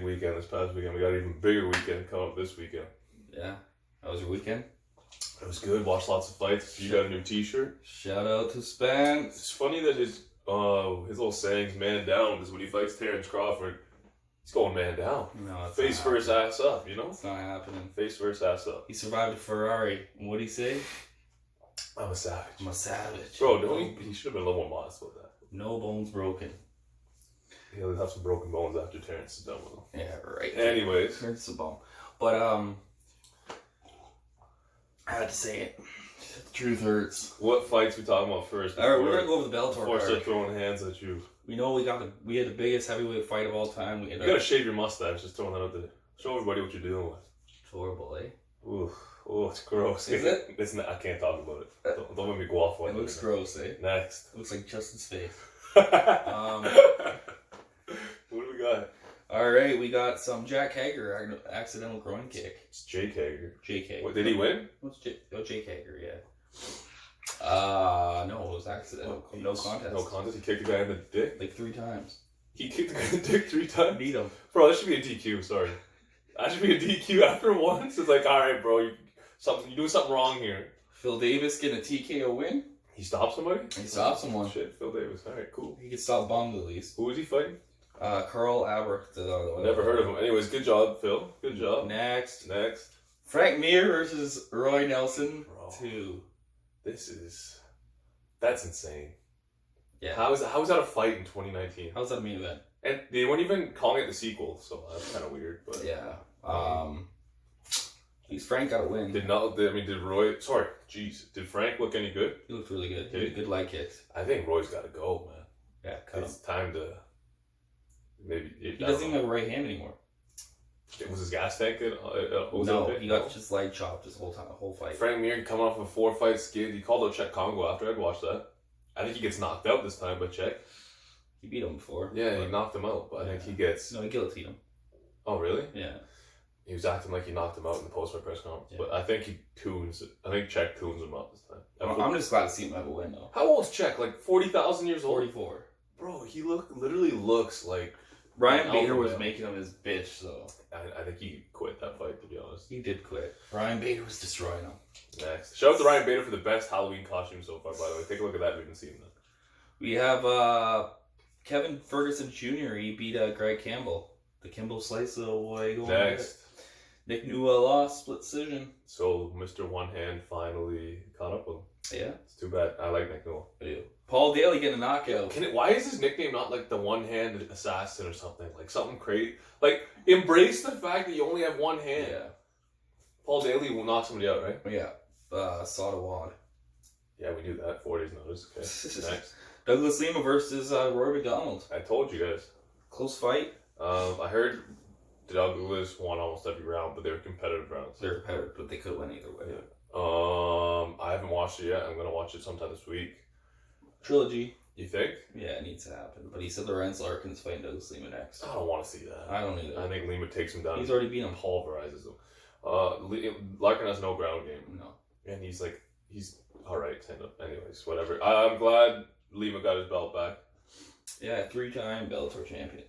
weekend this past weekend. We got an even bigger weekend coming up this weekend. Yeah. How was your weekend? It was good. Watched lots of fights. You got a new T-shirt. Shout out to Spence. It's funny that his little saying's man down, because when he fights Terrence Crawford, he's going man down. No, it's face first, ass up, you know? It's not happening. Face first, ass up. He survived a Ferrari. And what'd he say? I'm a savage. I'm a savage. Bro, he should have been a little more modest about that. No bones broken. He'll have some broken bones after Terrence is done with him. Yeah, right. Anyways. Terrence is a bum. But, I had to say it. The truth hurts. What fights we talking about first? Alright, we're gonna go over the Bellator before I card. start throwing hands at you. We know we had the biggest heavyweight fight of all time. You gotta shave your mustache, just throwing that out there. Show everybody what you're dealing with. It's horrible, eh? Ooh, it's gross. Is it? It's not, I can't talk about it. Don't make me go off one. It looks gross, eh? Next. It looks like Justin's face. What do we got? Alright, we got some Jack Hager accidental groin kick. It's Jake Hager. Jake Hager. What, did he win? What's Jake? Oh, Jake Hager, yeah. No, it was accidental. No contest. No contest. He kicked the guy in the dick? Like 3 times. He kicked the guy in the dick 3 times? Beat him. Bro, that should be a DQ, sorry. That should be a DQ after once. It's like, alright, bro, you're doing something wrong here. Phil Davis getting a TKO win? He stopped somebody? He stopped someone. Shit, Phil Davis. Alright, cool. He could stop bombs at least. Who was he fighting? Carl Albrecht. Never heard of him. Anyways, good job, Phil. Good job. Next. Frank Mir versus Roy Nelson. Bro. 2. That's insane. Yeah. How is that a fight in 2019? How's that a main event? And they weren't even calling it the sequel, so that's kind of weird. But yeah. At least Frank got a win. Did Frank look any good? He looked really good. He had good leg kicks. I think Roy's got to go, man. Yeah, cut It's him. time to maybe. He doesn't even have a right hand anymore. Was his gas tank? No, he got just leg chopped his whole fight. Frank Mir coming off a 4-fight skid. He called out Czech Congo after I'd watched that. I think he gets knocked out this time by Czech. He beat him before. Yeah, he knocked him out, but I think he gets. No, he guillotined him. Oh, really? Yeah. He was acting like he knocked him out in the post-fight press conference, Yeah. but I think Czech tunes him up this time. I'm just glad to see him have a win, though. How old is Czech? Like 40,000 years old? 44. Bro, he literally looks like Ryan Bader alpha was male. making him his bitch, so. I think he quit that fight, to be honest. He did quit. Ryan Bader was destroying him. Next. Shout out to Ryan Bader for the best Halloween costume so far, by the way. Take a look at that if you haven't seen that. We have Kevin Ferguson Jr. He beat Greg Campbell. The Kimball Slice little boy going Next. Nick Nua lost, split decision. So, Mr. One Hand finally caught up with him. Yeah. It's too bad. I like Nick Newell. I do. Paul Daly getting a knockout. Why is his nickname not like the one-handed assassin or something? Like something crazy. Like, embrace the fact that you only have one hand. Yeah. Paul Daly will knock somebody out, right? Yeah. Sadawad. Yeah, we knew that. 4 days notice. Okay. Next. Douglas Lima versus Roy McDonald. I told you guys. Close fight. I heard Douglas won almost every round, but they were competitive rounds. They're competitive, but they could win either way. Yeah. I haven't watched it yet. I'm gonna watch it sometime this week. Trilogy. You think? Yeah, it needs to happen. But he said Lorenz Larkin's fighting Douglas Lima next. I don't want to see that. I don't either. I think Lima takes him down. He's already beat him. Pulverizes him. Larkin has no ground game. No. And he's alright. Anyways, whatever. I'm glad Lima got his belt back. Yeah, 3-time Bellator champion.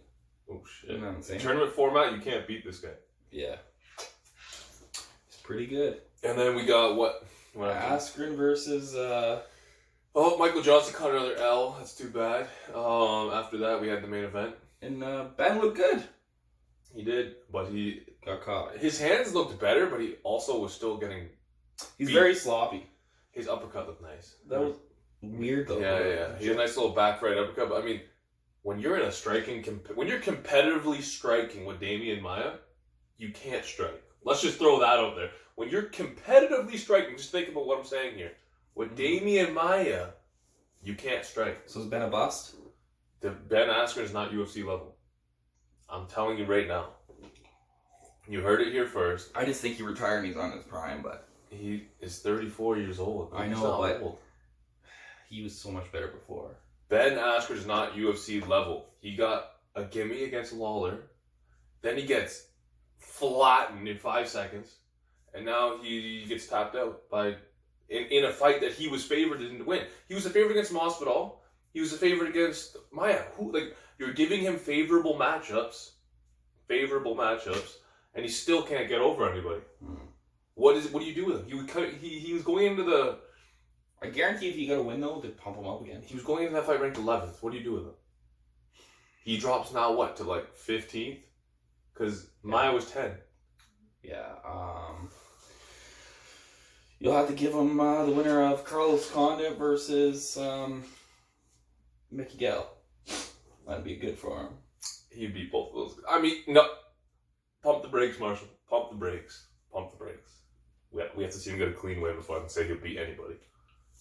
Oh shit. Isn't that insane? Tournament format, you can't beat this guy. Yeah. It's pretty good. And then we got what Askren versus Michael Johnson caught another L. That's too bad. After that we had the main event. and Ben looked good. He did, but he Got caught. his hands looked better, but he also was still getting He's beat. very sloppy. His uppercut looked nice. That was weird though. Yeah. He had a nice little back right uppercut, but I mean, when you're in a when you're competitively striking with Damian Maia, you can't strike. Let's just throw that out there. When you're competitively striking, just think about what I'm saying here. With Damian Maia, you can't strike. So is Ben a bust? Ben Askren is not UFC level. I'm telling you right now. You heard it here first. I just think he retired and he's on his prime, but He is 34 years old. I He's know, not but old. he was so much better before. Ben Askren is not UFC level. He got a gimme against Lawler. Then he gets flattened in 5 seconds. And now he gets tapped out by in a fight that he was favored to win. He was a favorite against Masvidal. He was a favorite against Maia. You're giving him favorable matchups favorable matchups, and he still can't get over anybody. Mm. What do you do with him? He was going into the. I guarantee if he got a win though, they'd pump him up again. He was going into that fight ranked 11th. What do you do with him? He drops now what to like 15th, because Maya was 10. Yeah. You'll have to give him the winner of Carlos Condit versus Mickey Gall. That'd be good for him. He beat both of those. I mean, no. Pump the brakes, Marshall. Pump the brakes. Pump the brakes. We have to see him get a clean win before I can say he'll beat anybody.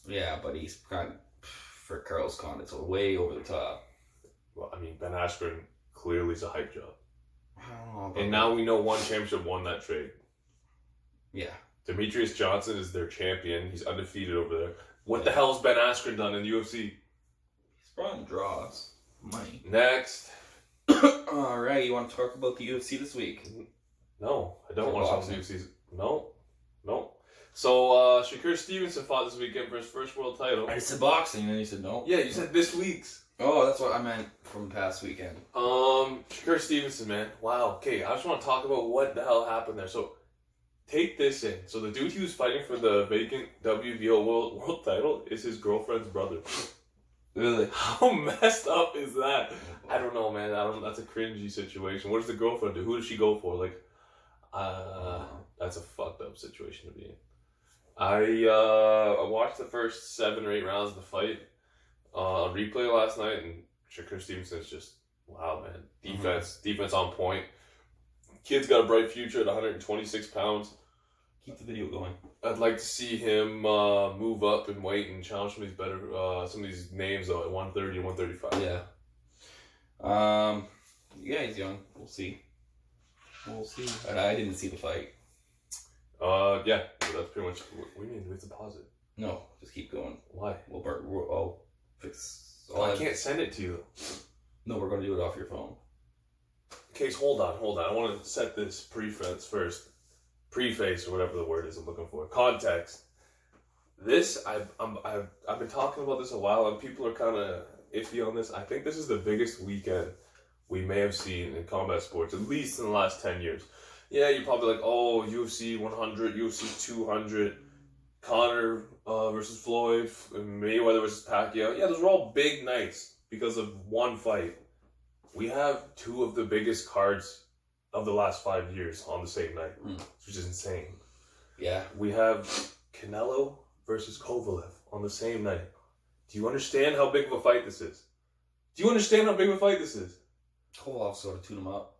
Yeah, but he's kind of, for Carlos Condit's way over the top. Well, I mean, Ben Askren clearly is a hype job. I don't know. And now we know one championship won that trade. Yeah. Demetrius Johnson is their champion. He's undefeated over there. What the hell has Ben Askren done in the UFC? He's probably draws money. Next. All right, you want to talk about the UFC this week? No, I don't want to talk about the UFC. No. So, Shakur Stevenson fought this weekend for his first world title. I said boxing, and then you said no. Yeah, you said this week's. Oh, that's what I meant from past weekend. Shakur Stevenson, man. Wow. Okay, I just want to talk about what the hell happened there. So, take this in. So, the dude he was fighting for the vacant WBO world title is his girlfriend's brother. Really? How messed up is that? I don't know, man. That's a cringy situation. What does the girlfriend do? Who does she go for? Like, that's a fucked up situation to be in. I watched the first 7 or 8 rounds of the fight on replay last night, and Shakur Stevenson is just wow, man. Defense on point. Kid's got a bright future at 126 pounds. Keep the video going. I'd like to see him move up in weight and challenge some of these names though at 130 and 135. Yeah. Yeah, he's young. We'll see. I didn't see the fight. Yeah. So that's pretty much. What do you mean? We have to pause it. No, just keep going. Why? I'll fix. I can't send it to you. No, we're going to do it off your phone. Okay, so hold on. I want to set this preface first. Preface or whatever the word is I'm looking for. Context. This I've been talking about this a while, and people are kind of iffy on this. I think this is the biggest weekend we may have seen in combat sports, at least in the last 10 years. Yeah, you're probably like, oh, UFC 100, UFC 200, Conor versus Floyd, Mayweather versus Pacquiao. Yeah, those were all big nights because of one fight. We have 2 of the biggest cards of the last 5 years on the same night, which is insane. Yeah. We have Canelo versus Kovalev on the same night. Do you understand how big of a fight this is? Kovalev sort of tuned him up.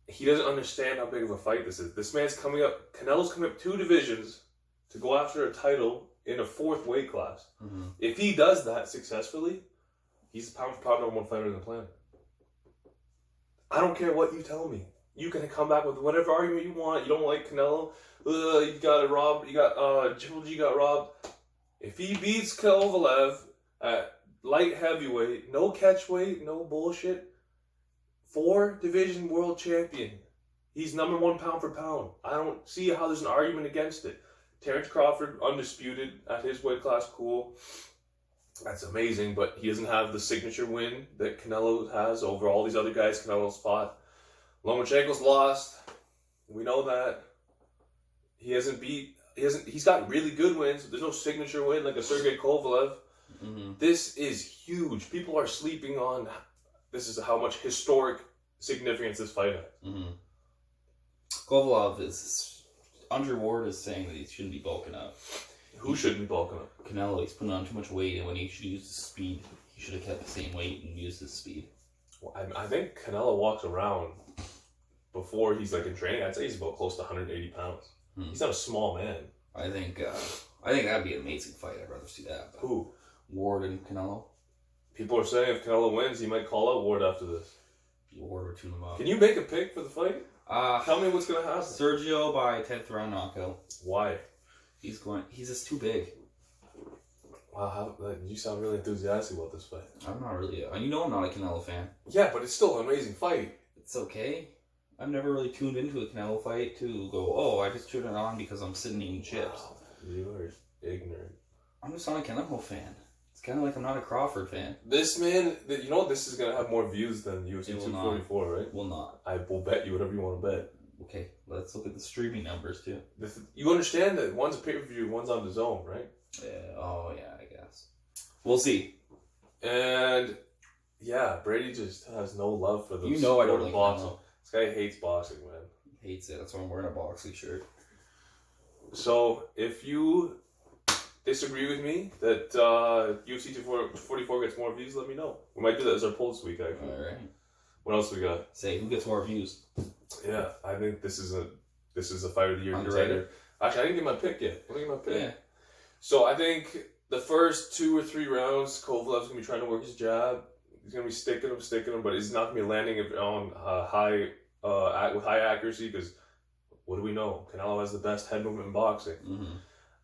He doesn't understand how big of a fight this is. This man's coming up. Canelo's coming up 2 divisions to go after a title in a 4th weight class. Mm-hmm. If he does that successfully, he's the pound for pound #1 fighter on the planet. I don't care what you tell me. You can come back with whatever argument you want. You don't like Canelo. You got robbed. You got Triple G got robbed. If he beats Kovalev at light heavyweight, no catch weight, no bullshit, 4 division world champion. He's #1 pound for pound. I don't see how there's an argument against it. Terrence Crawford, undisputed at his weight class, cool. That's amazing, but he doesn't have the signature win that Canelo has over all these other guys Canelo's fought. Lomachenko's lost. We know that. He's got really good wins, but there's no signature win like a Sergey Kovalev. Mm-hmm. This is huge. People are sleeping on this is how much historic significance this fight has. Mm-hmm. Kovalev is Andre Ward is saying that he shouldn't be bulking up. Who shouldn't be bulking up? Canelo. He's putting on too much weight, and when he should use his speed, he should have kept the same weight and used his speed. Well, I think Canelo walks around before he's like in training. I'd say he's about close to 180 pounds. He's not a small man. I think that'd be an amazing fight. I'd rather see that. Who? Ward and Canelo. People are saying if Canelo wins, he might call out Ward after this. Ward would tune him up. Can you make a pick for the fight? Tell me what's gonna happen. Sergio by 10th round knockout. Why? He's just too big. Wow, you sound really enthusiastic about this fight. I'm not really. You know I'm not a Canelo fan. Yeah, but it's still an amazing fight. It's okay. I've never really tuned into a Canelo fight to go, oh, I just tuned it on because I'm sitting eating chips. Wow, you are ignorant. I'm just not a Canelo fan. It's kind of like I'm not a Crawford fan. This man, you know, this is gonna have more views than UFC 244, right? Will not. I will bet you whatever you want to bet. Okay, let's look at the streaming numbers too. You understand that one's a pay-per-view, one's on the zone, right? Yeah. Oh yeah, I guess. We'll see. And yeah, Brady just has no love for the I don't like boxing. Canelo. This guy hates boxing, man. Hates it. That's why I'm wearing a boxing shirt. So if you disagree with me that UFC 244 gets more views, let me know. We might do that as our poll this week, actually. All right. What else we got? Say who gets more views. Yeah, I think this is a fight of the year Underrated. contender. Actually, I didn't get my pick yet. I didn't get my pick. Yeah. So I think the first 2 or 3 rounds, Kovalev's gonna be trying to work his jab. He's gonna be sticking him, but he's not gonna be landing it on with high accuracy because what do we know? Canelo has the best head movement in boxing. Mm-hmm.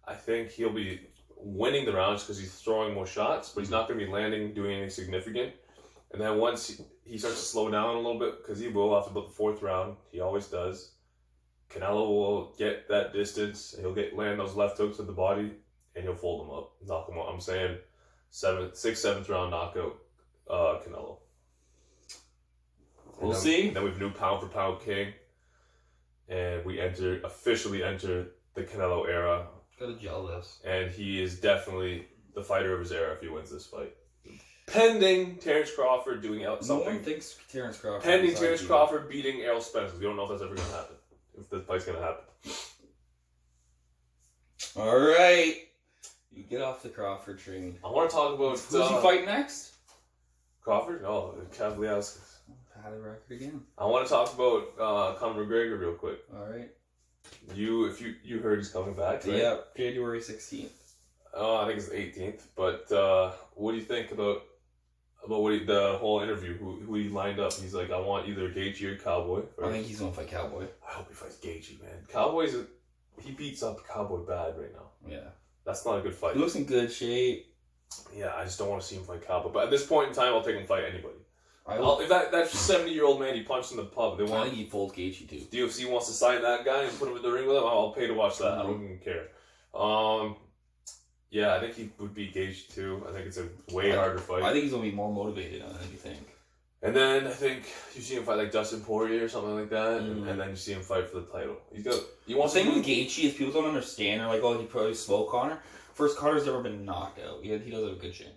I think he'll be winning the rounds because he's throwing more shots, but he's not gonna be landing, doing anything significant. And then once he starts to slow down a little bit, because he will after about the 4th round, he always does. Canelo will get that distance. He'll land those left hooks to the body, and he'll fold him up, knock him out. I'm saying 6th, 7th round knockout, Canelo. We'll see. Then we have new pound for pound king, and we officially enter the Canelo era. Gotta gel this. And he is definitely the fighter of his era if he wins this fight. Pending Terrence Crawford doing something. No one thinks Terrence Crawford. Pending Terrence Crawford beating Errol Spence. We don't know if that's ever going to happen. If the fight's going to happen. All right. You get off the Crawford train. I want to talk about... Who's he fight next? Crawford? No, Kovalev. Had a record again. I want to talk about Conor McGregor real quick. All right. If you heard he's coming back, right? Yeah, January 16th. I think it's the 18th. But what do you think about the whole interview? Who he lined up? He's like, I want either Gaethje or Cowboy. I think he's gonna fight Cowboy. I hope he fights Gaethje, man. Cowboy's he beats up Cowboy bad right now. Yeah, that's not a good fight. He looks in good shape. Yeah, I just don't want to see him fight Cowboy. But at this point in time, I'll take him fight anybody. If that 70-year-old man he punched in the pub, I think he folds Gaethje too. The UFC wants to sign that guy and put him in the ring with him. I'll pay to watch that. I don't even care. Yeah, I think he would beat Gaethje too. I think it's a way harder fight. I think he's gonna be more motivated on anything. And then I think you see him fight like Dustin Poirier or something like that, and then you see him fight for the title. He wants. The thing with Gaethje is people don't understand. They're like, oh, he probably slow Conor. First, Conor's never been knocked out. He does have a good chin.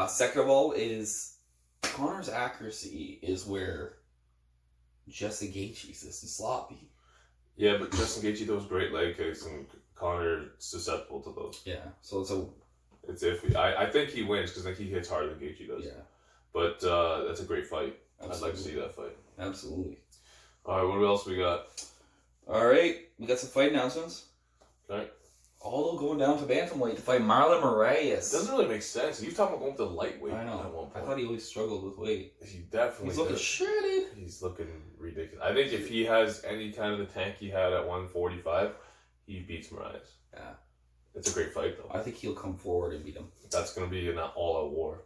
Second of all, is Conor's accuracy is where Justin Gaethje's is sloppy. Yeah, but Justin Gaethje throws great leg kicks, and Conor susceptible to those. Yeah, so it's iffy. I think he wins because I think he hits harder than Gaethje does. Yeah, but that's a great fight. Absolutely. I'd like to see that fight. Absolutely. All right, what else we got? All right, we got some fight announcements. Okay. Aldo going down to bantamweight to fight Marlon Moraes. It doesn't really make sense. He's talking about going to lightweight. I know. I thought he always struggled with weight. He definitely. He's looking shredded. He's looking ridiculous. I think if he has any kind of the tank he had at 145, he beats Moraes. Yeah. It's a great fight though. I think he'll come forward and beat him. That's going to be an all-out war.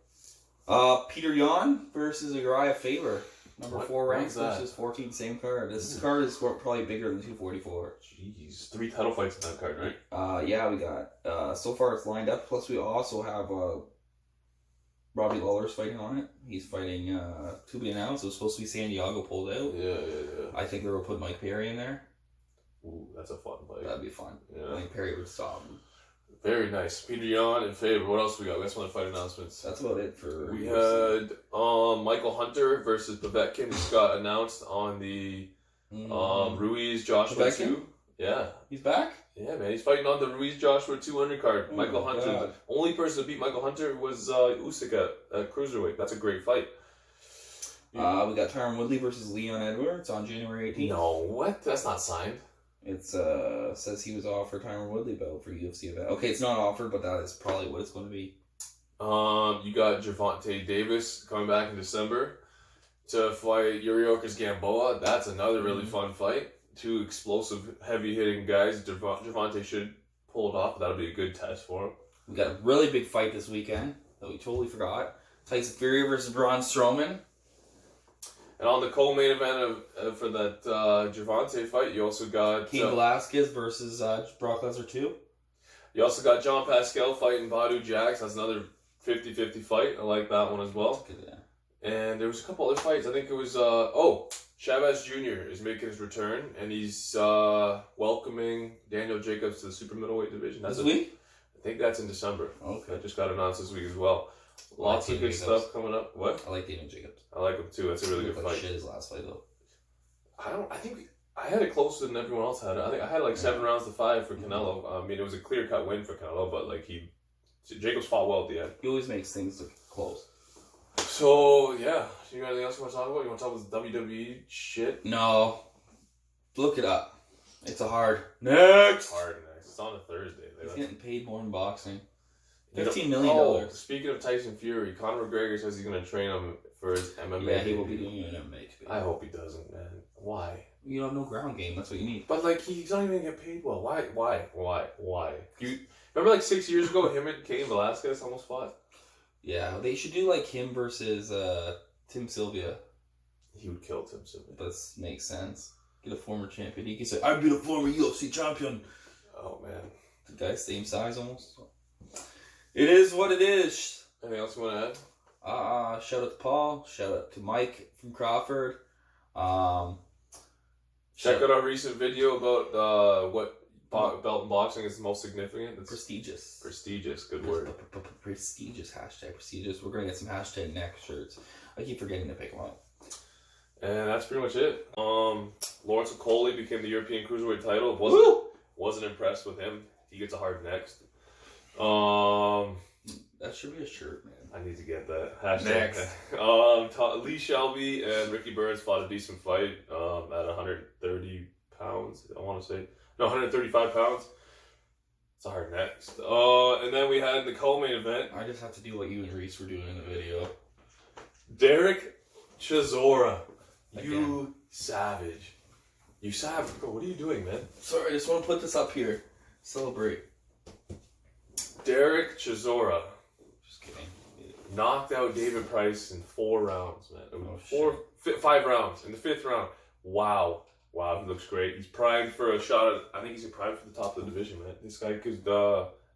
Peter Yan versus Uriah Faber. Number 4 ranked versus 14, same card. This card is probably bigger than 244. Jeez, 3 title fights in that card, right? Yeah, we got. So far it's lined up. Plus we also have Robbie Lawler's fighting on it. He's fighting to be announced. It was supposed to be San Diego, pulled out. Yeah. I think they will put Mike Perry in there. Ooh, that's a fun fight. That'd be fun. Yeah. Mike Perry would stop him. Very nice. Peter Yan and Faber. What else we got? We got some other fight announcements. That's about it for. We had Michael Hunter versus Povetkin just got announced on the Ruiz Joshua Povetkin? 2. Yeah. He's back? Yeah, man. He's fighting on the Ruiz Joshua 200 card. Oh Michael Hunter. God. The only person to beat Michael Hunter was Usyk at cruiserweight. That's a great fight. We got Tyron Woodley versus Leon Edwards on January 18th. No, what? That's not signed. It says he was offered Tyron Woodley belt for UFC event. Okay, it's not offered, but that is probably what it's going to be. You got Gervonta Davis coming back in December to fight Yuriorkis Gamboa. That's another really fun fight. 2 explosive, heavy-hitting guys. Gervonta should pull it off. That'll be a good test for him. We got a really big fight this weekend that we totally forgot. Tyson Fury versus Braun Strowman. And on the co-main event for that Gervonta fight, you also got Cain Velasquez versus Brock Lesnar 2. You also got John Pascal fighting Badu Jax. That's another 50-50 fight. I like that one as well. Good, yeah. And there was a couple other fights. I think it was Chavez Jr. is making his return, and he's welcoming Daniel Jacobs to the super middleweight division. This week? I think that's in December. Okay. That just got announced this week as well. Lots of good stuff coming up. What? I like Daniel Jacobs. I like him too. That's a really good fight. Shit his last fight though. I think I had it closer than everyone else had it. I think I had like 7 rounds to 5 for Canelo. I mean, it was a clear cut win for Canelo, but like Jacobs fought well at the end. He always makes things look close. So yeah, you got anything else you want to talk about? You want to talk about the WWE shit? No, look it up. It's a hard next. Hard next. It's on a Thursday. He's getting paid more in boxing. $15 million. Speaking of Tyson Fury, Conor McGregor says he's going to train him for his MMA. Yeah, he will be doing an MMA. I hope he doesn't, man. Why? You have no ground game. That's what you need. But like, he's not even going to get paid well. Why? You remember like 6 years ago, him and Cain Velasquez almost fought? Yeah, they should do like him versus Tim Sylvia. He would kill Tim Sylvia. That makes sense. Get a former champion. He can say, "I've been a former UFC champion." Oh man, the guy's same size almost. It is what it is. Anything else you want to add? Shout out to Paul. Shout out to Mike from Crawford. Check out our recent video about what belt in boxing is most significant. It's prestigious. Prestigious, good word. Prestigious, hashtag prestigious. We're going to get some hashtag neck shirts. I keep forgetting to pick them up. And that's pretty much it. Lawrence Okolie became the European Cruiserweight title. Wasn't impressed with him. He gets a hard next. That should be a shirt, man. I need to get that. Hashtag next. Lee Shelby and Ricky Burns fought a decent fight at 130 pounds, I want to say. No, 135 pounds. It's a hard next. And then we had the co-main event. I just have to do what you and Reese were doing in the video. Derek Chisora. You savage. You savage. Bro, what are you doing, man? Sorry, I just want to put this up here. Celebrate. Derek Chisora. Just kidding. Knocked out David Price in 4 rounds, man. 5 rounds. In the 5th round. Wow, he looks great. He's primed for a shot at, I think he's primed for the top of the division, man. This guy could,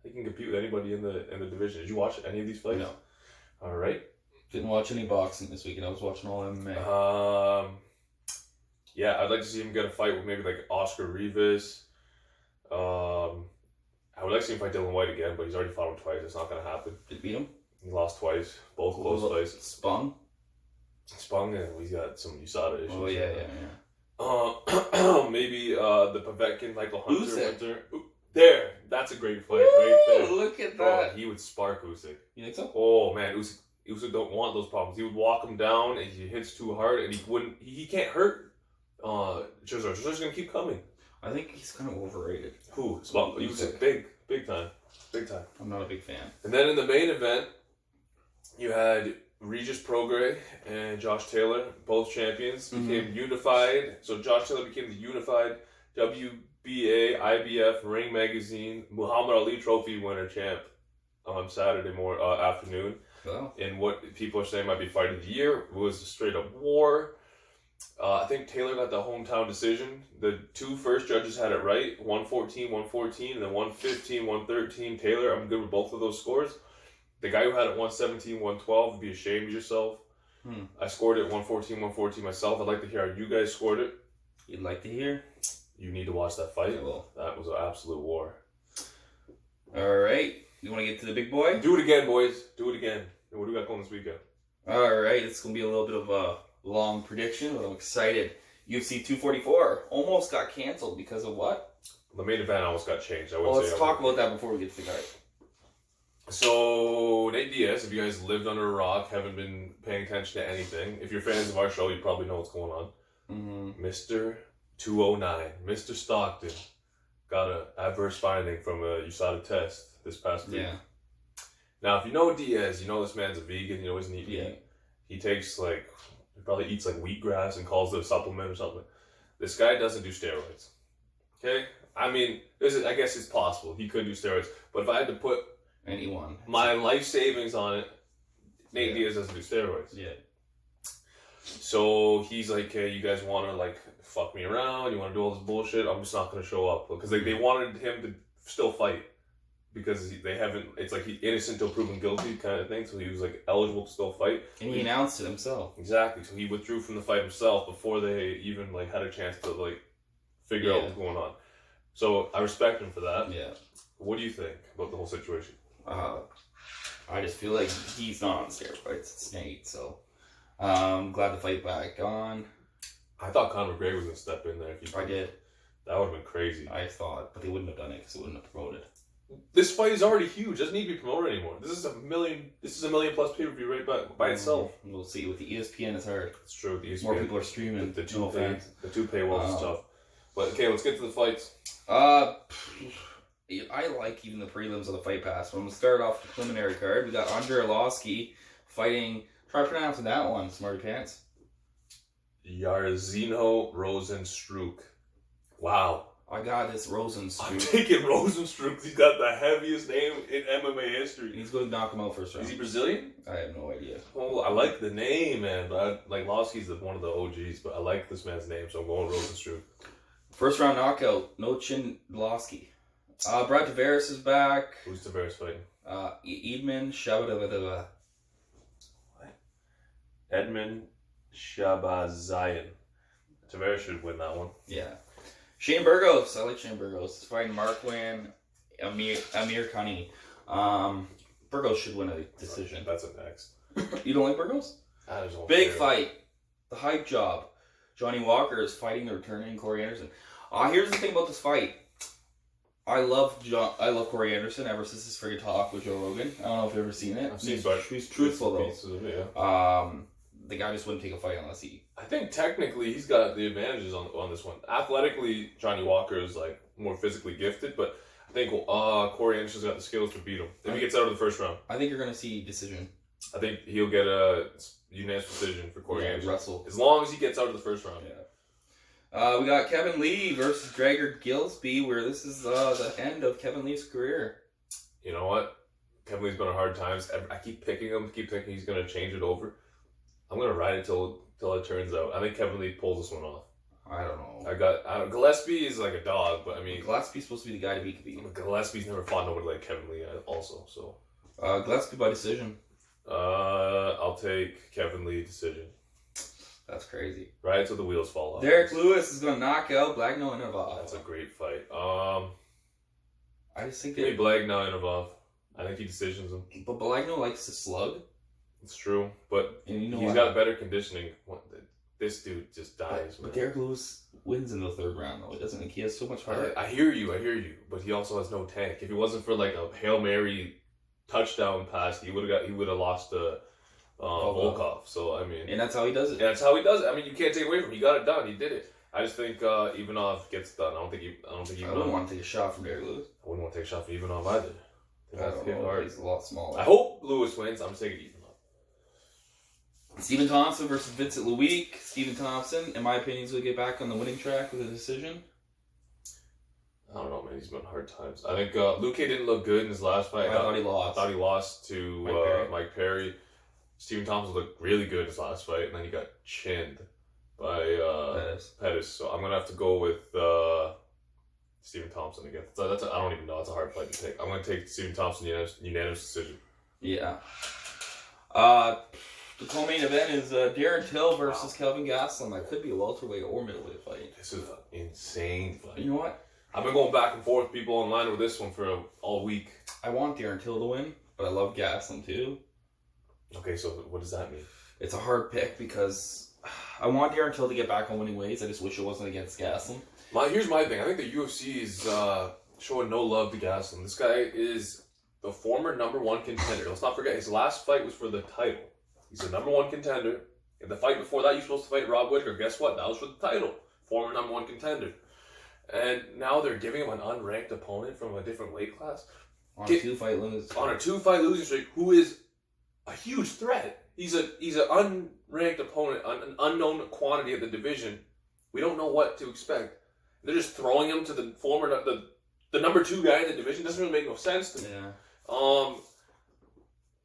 he can compete with anybody in the division. Did you watch any of these fights? No. All right. Didn't watch any boxing this weekend. I was watching all MMA. Yeah, I'd like to see him get a fight with maybe like Oscar Rivas. I would like to see him fight Dylan White again, but he's already fought him twice. It's not going to happen. Did he beat him? He lost twice. Both close fights. Spung, and he's got some USADA issues. Oh, yeah. Maybe the Povetkin, Michael Hunter. There, that's a great fight right there. Look at that. Bro, he would spark Usyk. You think so? Oh man, Usyk don't want those problems. He would walk him down, and he hits too hard, and he wouldn't. He can't hurt. Chisora. Chisora's gonna keep coming. I think he's kind of overrated. Who? Usyk, big time. I'm not a big fan. And then in the main event, you had Regis Prograis and Josh Taylor, both champions, became unified. So Josh Taylor became the unified WBA IBF Ring Magazine Muhammad Ali Trophy winner champ on Saturday afternoon. Wow. In what people are saying might be fight of the year. It was a straight up war. I think Taylor got the hometown decision. The 2 first judges had it right. 114, and then 115, 113. Taylor, I'm good with both of those scores. The guy who had it 117, 112 would be ashamed of yourself. I scored it 114 myself. I'd like to hear how you guys scored it. You'd like to hear? You need to watch that fight. I will. That was an absolute war. Alright. You want to get to the big boy? Do it again, boys. Do it again. And what do we got going this weekend? Alright. It's going to be a little bit of a long prediction, but I'm excited. UFC 244 almost got canceled because of what? The main event almost got changed. Let's talk about that before we get to the card. So, Nate Diaz, if you guys lived under a rock, haven't been paying attention to anything, if you're fans of our show, you probably know what's going on. Mr. 209, Mr. Stockton, got an adverse finding from a USADA test this past week. Yeah. Now, if you know Diaz, you know this man's a vegan, he always eats meat. He takes he probably eats wheatgrass and calls it a supplement or something. This guy doesn't do steroids. Okay? I mean, I guess it's possible. He could do steroids. But if I had to put my life savings on it, Nate Diaz doesn't do steroids. Yeah. So he's like, hey, you guys want to fuck me around? You want to do all this bullshit? I'm just not going to show up. Because they wanted him to still fight because they haven't. It's like he's innocent till proven guilty kind of thing. So he was like eligible to still fight. And he announced it himself. Exactly. So he withdrew from the fight himself before they even like had a chance to like figure out what's going on. So I respect him for that. Yeah. What do you think about the whole situation? I just feel like he's not on steroids. It's Nate, so glad to fight back on. I thought Conor McGregor was gonna step in there. I did. That would have been crazy. I thought, but they wouldn't have done it because it wouldn't have promoted. This fight is already huge. It doesn't need to be promoted anymore. This is a million plus pay-per-view right by itself. We'll see. With the ESPN, it's hard. It's true. The ESPN, more people are streaming. The two paywalls is tough. But okay, let's get to the fights. I like even the prelims of the Fight Pass. When we start off the preliminary card, we got Andrei Arlovski fighting. Try pronouncing that one, smarty pants. Jairzinho Rozenstruik. Wow. I got this Rozenstruik. I'm taking Rozenstruik. He's got the heaviest name in MMA history. He's going to knock him out first round. Is he Brazilian? I have no idea. Oh, I like the name, man. But Arlovski's one of the OGs, but I like this man's name, so I'm going Rozenstruik. First round knockout. No Arlovski. Brad Tavares is back. Who's Tavares fighting? Edmund Shabazayan. What? Edmund Shabazayan. Tavares should win that one. Yeah. Shane Burgos. I like Shane Burgos. He's fighting Marquand Amir Khani. Burgos should win a decision. That's a next. You don't like Burgos? Big fight. The hype job. Johnny Walker is fighting the returning Corey Anderson. Here's the thing about this fight. I love Corey Anderson ever since his friggin' talk with Joe Rogan. I don't know if you've ever seen it. I've seen He's truthful though. Yeah. The guy just wouldn't take a fight unless he. I think technically he's got the advantages on this one. Athletically, Johnny Walker is like more physically gifted, but I think Corey Anderson's got the skills to beat him if he gets out of the first round. I think you're gonna see decision. I think he'll get a unanimous decision for Corey Anderson. Russell. As long as he gets out of the first round. Yeah. We got Kevin Lee versus Gregor Gillespie, where this is the end of Kevin Lee's career. You know what? Kevin Lee's been on hard times. I keep picking him, keep thinking he's going to change it over. I'm going to ride it till it turns out. I think Kevin Lee pulls this one off. I don't know. Gillespie is like a dog, but I mean... Gillespie's supposed to be the guy to beat Khabib. Gillespie's never fought nobody like Kevin Lee also, so... Gillespie by decision. I'll take Kevin Lee decision. That's crazy. Right until the wheels fall off. Derek Lewis is going to knock out Blagno and Nerval. That's a great fight. I just think give me Blagno and Nerval. I think he decisions him. But Blagno likes to slug. It's true, but and he's got better conditioning. This dude just dies. But Derek Lewis wins in the third round, though. Doesn't he? He has so much heart. I hear you. But he also has no tank. If it wasn't for like a Hail Mary touchdown pass, he would have lost to Volkov. So I mean, and that's how he does it. And that's how he does it. I mean, you can't take away from him. He got it done. He did it. I just think Ivanov gets it done. I wouldn't want to take a shot from Derek Lewis. I wouldn't want to take a shot from Ivanov either. I don't know. He's a lot smaller. I hope Lewis wins. I'm taking Ivanov. Stephen Thompson versus Vincent Luik. Stephen Thompson, in my opinion, is going to get back on the winning track with a decision. I don't know, man. He's been hard times. I think Luque didn't look good in his last fight. I thought he lost. I thought he lost to Mike Perry. Stephen Thompson looked really good in his last fight, and then he got chinned by Pettis. So I'm going to have to go with Stephen Thompson again. I don't even know. It's a hard fight to take. I'm going to take Stephen Thompson unanimous decision. Yeah. The co-main event is Darren Till versus Kelvin Gastelum. That could be a welterweight or middleweight fight. This is an insane fight. You know what? I've been going back and forth with people online with this one for all week. I want Darren Till to win, but I love Gastelum too. Okay, so what does that mean? It's a hard pick because I want Darren Till to get back on winning ways. I just wish it wasn't against Gastelum. Here's my thing. I think the UFC is showing no love to Gastelum. This guy is the former #1 contender. Let's not forget, his last fight was for the title. He's the #1 contender. In the fight before that, you're supposed to fight Rob Whittaker. Guess what? That was for the title. Former #1 contender. And now they're giving him an unranked opponent from a different weight class. On a 2-fight losing streak. On a 2-fight losing streak, who is a huge threat. He's an unranked opponent, an unknown quantity of the division. We don't know what to expect. They're just throwing him to the former, the #2 guy in the division. Doesn't really make no sense to me. Yeah.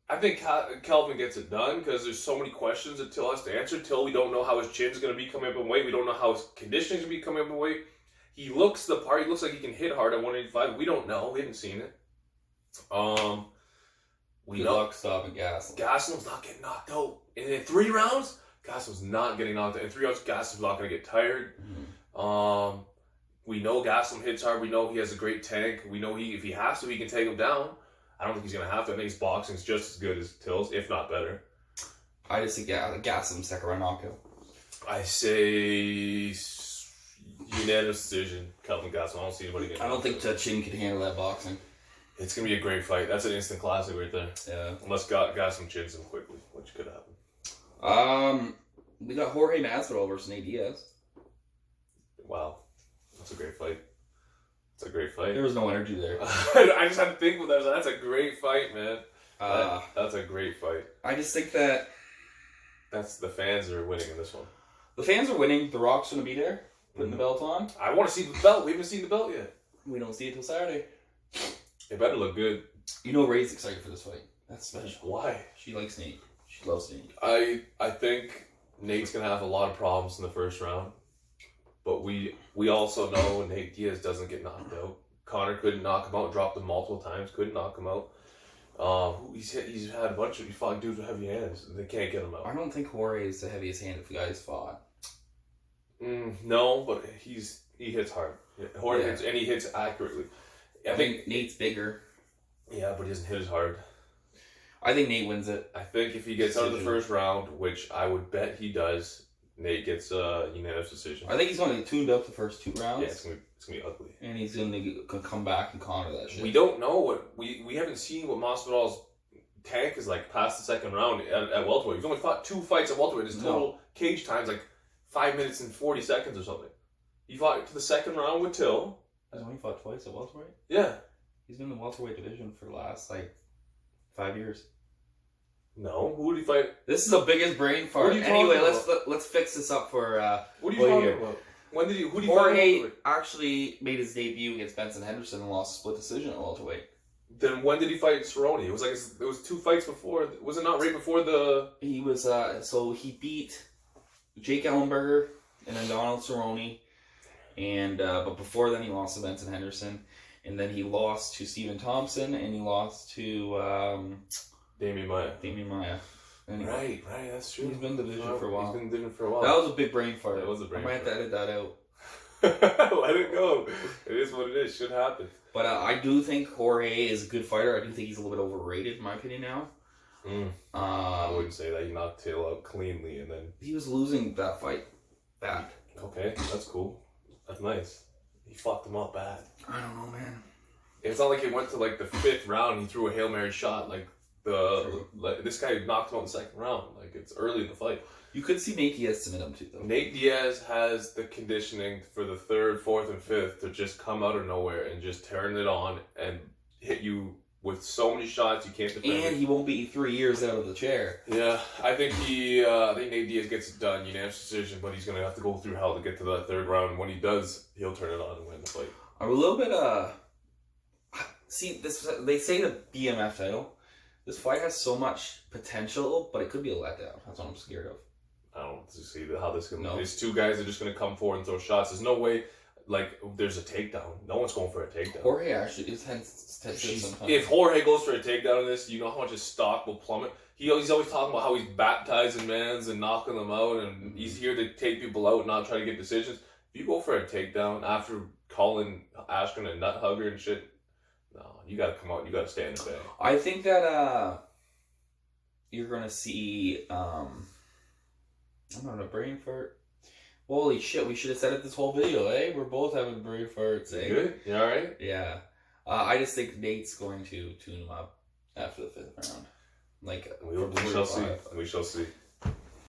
I think Kelvin gets it done because there's so many questions that Till has to answer. Till, we don't know how his chin's going to be coming up in weight. We don't know how his conditioning's going to be coming up in weight. He looks the part. He looks like he can hit hard at 185. We don't know. We haven't seen it. We Good know luck stopping Gastelum. Gastelum's not getting knocked out. And in 3 rounds, Gastelum's not getting knocked out. In 3 rounds, Gastelum's not going to get tired. We know Gastelum hits hard. We know he has a great tank. We know if he has to, he can take him down. I don't think he's going to have to. I think his boxing's just as good as Till's, if not better. I just think Gastelum second round knockout. I say unanimous decision, Kelvin Gastelum. I don't see anybody getting I don't think Chin could handle that boxing. It's going to be a great fight. That's an instant classic right there. Yeah. Unless Gastelum chins him quickly, which could happen. We got Jorge Masvidal versus Nate Diaz. Wow. That's a great fight. It's a great fight. There was no energy there. I just had to think with that. That's a great fight, man. That's a great fight. I just think that the fans are winning in this one. the fans are winning. The Rock's going to be there, putting the belt on. I want to see the belt. We haven't seen the belt yet. We don't see it till Saturday. It better look good. You know Ray's excited for this fight. That's special. Why? She likes Nate. She loves Nate. I think Nate's going to have a lot of problems in the first round. But we also know Nate Diaz doesn't get knocked out. Conor couldn't knock him out, dropped him multiple times, couldn't knock him out. He's had a bunch of fought dudes with heavy hands. They can't get him out. I don't think Jorge is the heaviest hand if you guys fought. No, but he hits hard. Jorge hits, and he hits accurately. I think Nate's bigger. Yeah, but he doesn't hit as hard. I think Nate wins it. I think if he gets out of the first round, which I would bet he does, Nate gets a unanimous decision. I think he's going to get tuned up the first 2 rounds. Yeah, it's gonna be ugly. And he's going to come back and counter that shit. We don't know what we haven't seen what Masvidal's tank is like past the second round at welterweight. He's only fought 2 fights at welterweight. His total cage time's like 5 minutes and 40 seconds or something. He fought to the second round with Till. He's only fought twice at welterweight? Yeah. He's been in the welterweight division for the last 5 years. No, who did he fight? This is the biggest brain fart. Anyway, let's fix this up for. What are you talking about? When did he? Who did he Jorge fight? actually made his debut against Benson Henderson and lost a split decision at welterweight. Then when did he fight Cerrone? It was like it was 2 fights before. Was it not right before the? He was so he beat Jake Ellenberger and then Donald Cerrone, and but before then he lost to Benson Henderson, and then he lost to Stephen Thompson, and he lost to Damian Maia. Anyway, Right, that's true. He's been in the division for a while. He's been in the division for a while. That was a big brain fart. That was a brain I might have to edit that out. Let it go. It is what it is. Should happen. But I do think Jorge is a good fighter. I do think he's a little bit overrated, in my opinion, now. I wouldn't say that. He knocked Till out cleanly, and then he was losing that fight bad. Okay, that's cool. That's nice. He fucked him up bad. I don't know, man. It's not like it went to like the 5th round. He threw a Hail Mary shot. This guy knocked him out in the second round. Like, it's early in the fight. You could see Nate Diaz submit him too, though. Nate Diaz has the conditioning for the 3rd, 4th, and 5th to just come out of nowhere and just turn it on and hit you with so many shots you can't defend. And he won't be 3 years out of the chair. Yeah, I think Nate Diaz gets it done, unanimous decision, but he's gonna have to go through hell to get to that 3rd round. When he does, he'll turn it on and win the fight. I'm a little bit see this. They say the BMF title. This fight has so much potential, but it could be a letdown. That's what I'm scared of. I don't see how this can. No. These 2 guys are just gonna come forward and throw shots. There's no way. Like, there's a takedown. No one's going for a takedown. Jorge actually is sometimes. If Jorge goes for a takedown in this, you know how much his stock will plummet. He's always talking about how he's baptizing mans and knocking them out, and he's here to take people out and not try to get decisions. If you go for a takedown after calling Askren a nut hugger and shit, no, you gotta come out. You gotta stay in the bay. I think that you're gonna see. I'm on a brain fart. Holy shit, we should have said it this whole video, eh? We're both having brain farts, eh? You good? You alright? Yeah. I just think Nate's going to tune him up after the 5th round. We shall see. We shall see.